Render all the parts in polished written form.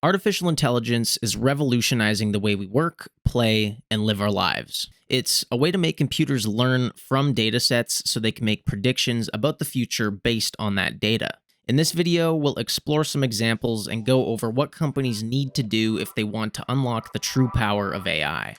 Artificial intelligence is revolutionizing the way we work, play, and live our lives. It's a way to make computers learn from datasets so they can make predictions about the future based on that data. In this video, we'll explore some examples and go over what companies need to do if they want to unlock the true power of AI.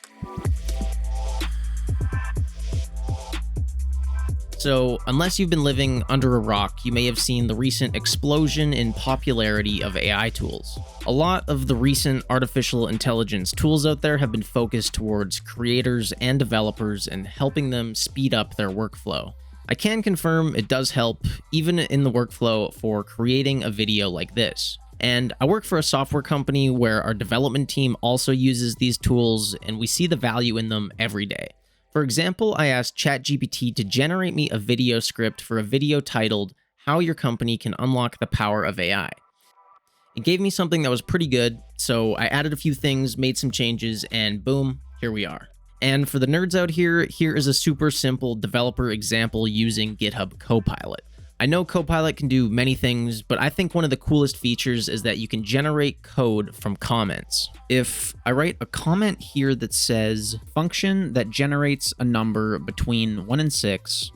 So, unless you've been living under a rock, you may have seen the recent explosion in popularity of AI tools. A lot of the recent artificial intelligence tools out there have been focused towards creators and developers and helping them speed up their workflow. I can confirm it does help, even in the workflow for creating a video like this. And I work for a software company where our development team also uses these tools, and we see the value in them every day. For example, I asked ChatGPT to generate me a video script for a video titled, "How Your Company Can Unlock the Power of AI." It gave me something that was pretty good, so I added a few things, made some changes, and boom, here we are. And for the nerds out here, here is a super simple developer example using GitHub Copilot. I know Copilot can do many things, but I think one of the coolest features is that you can generate code from comments. If I write a comment here that says, function that generates a number between 1 and 6,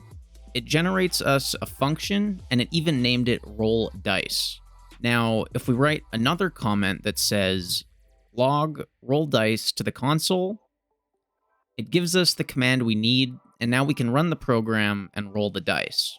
it generates us a function, and it even named it roll dice. Now, if we write another comment that says, log roll dice to the console, it gives us the command we need, and now we can run the program and roll the dice.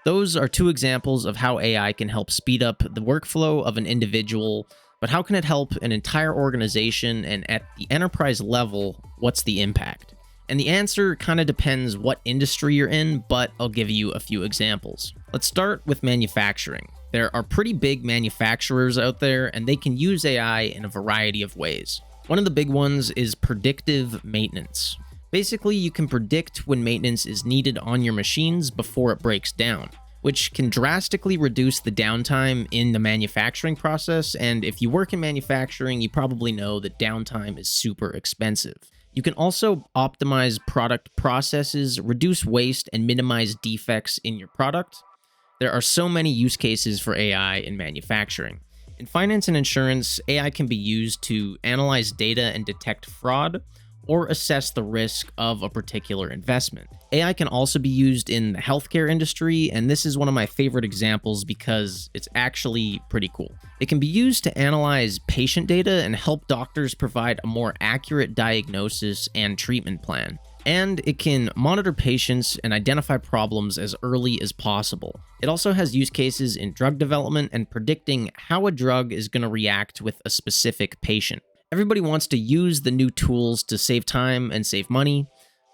Those are two examples of how AI can help speed up the workflow of an individual, but how can it help an entire organization, and at the enterprise level, what's the impact? And the answer kind of depends what industry you're in, but I'll give you a few examples. Let's start with manufacturing. There are pretty big manufacturers out there, and they can use AI in a variety of ways. One of the big ones is predictive maintenance. Basically, you can predict when maintenance is needed on your machines before it breaks down, which can drastically reduce the downtime in the manufacturing process. And if you work in manufacturing, you probably know that downtime is super expensive. You can also optimize product processes, reduce waste, and minimize defects in your product. There are so many use cases for AI in manufacturing. In finance and insurance, AI can be used to analyze data and detect fraud, or assess the risk of a particular investment. AI can also be used in the healthcare industry, and this is one of my favorite examples because it's actually pretty cool. It can be used to analyze patient data and help doctors provide a more accurate diagnosis and treatment plan. And it can monitor patients and identify problems as early as possible. It also has use cases in drug development and predicting how a drug is going to react with a specific patient. Everybody wants to use the new tools to save time and save money,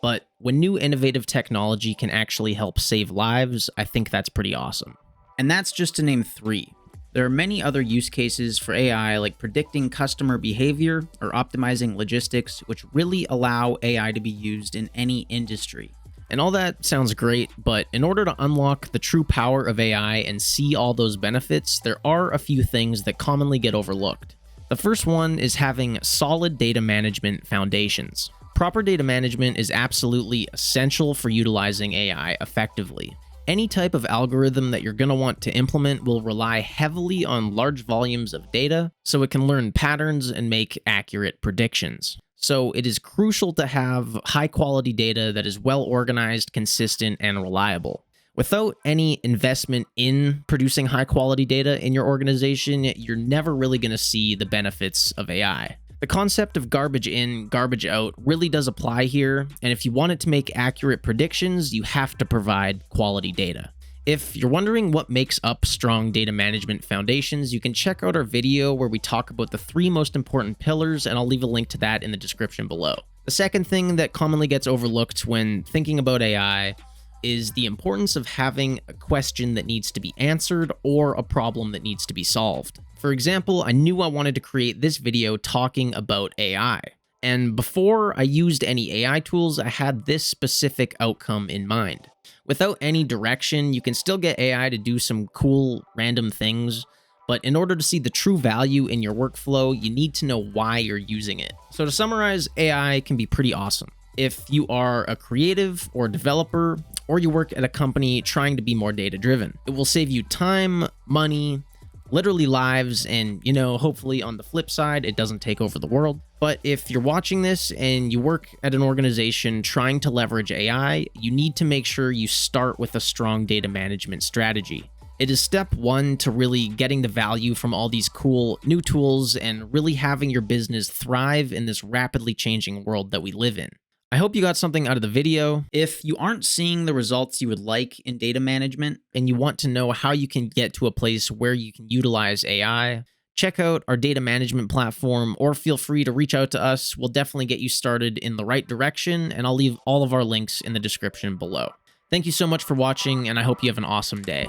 but when new innovative technology can actually help save lives, I think that's pretty awesome. And that's just to name 3. There are many other use cases for AI, like predicting customer behavior or optimizing logistics, which really allow AI to be used in any industry. And all that sounds great, but in order to unlock the true power of AI and see all those benefits, there are a few things that commonly get overlooked. The first one is having solid data management foundations. Proper data management is absolutely essential for utilizing AI effectively. Any type of algorithm that you're going to want to implement will rely heavily on large volumes of data, so it can learn patterns and make accurate predictions. So it is crucial to have high-quality data that is well organized, consistent, and reliable. Without any investment in producing high-quality data in your organization, you're never really going to see the benefits of AI. The concept of garbage in, garbage out really does apply here, and if you want it to make accurate predictions, you have to provide quality data. If you're wondering what makes up strong data management foundations, you can check out our video where we talk about the 3 most important pillars, and I'll leave a link to that in the description below. The second thing that commonly gets overlooked when thinking about AI is the importance of having a question that needs to be answered or a problem that needs to be solved. For example, I knew I wanted to create this video talking about AI. And before I used any AI tools, I had this specific outcome in mind. Without any direction, you can still get AI to do some cool random things, but in order to see the true value in your workflow, you need to know why you're using it. So to summarize, AI can be pretty awesome. If you are a creative or developer, or you work at a company trying to be more data-driven, it will save you time, money, literally lives, and, hopefully on the flip side, it doesn't take over the world. But if you're watching this and you work at an organization trying to leverage AI, you need to make sure you start with a strong data management strategy. It is step one to really getting the value from all these cool new tools and really having your business thrive in this rapidly changing world that we live in. I hope you got something out of the video. If you aren't seeing the results you would like in data management, And you want to know how you can get to a place where you can utilize AI, check out our data management platform, or feel free to reach out to us. We'll definitely get you started in the right direction, and I'll leave all of our links in the description below. Thank you so much for watching, and I hope you have an awesome day.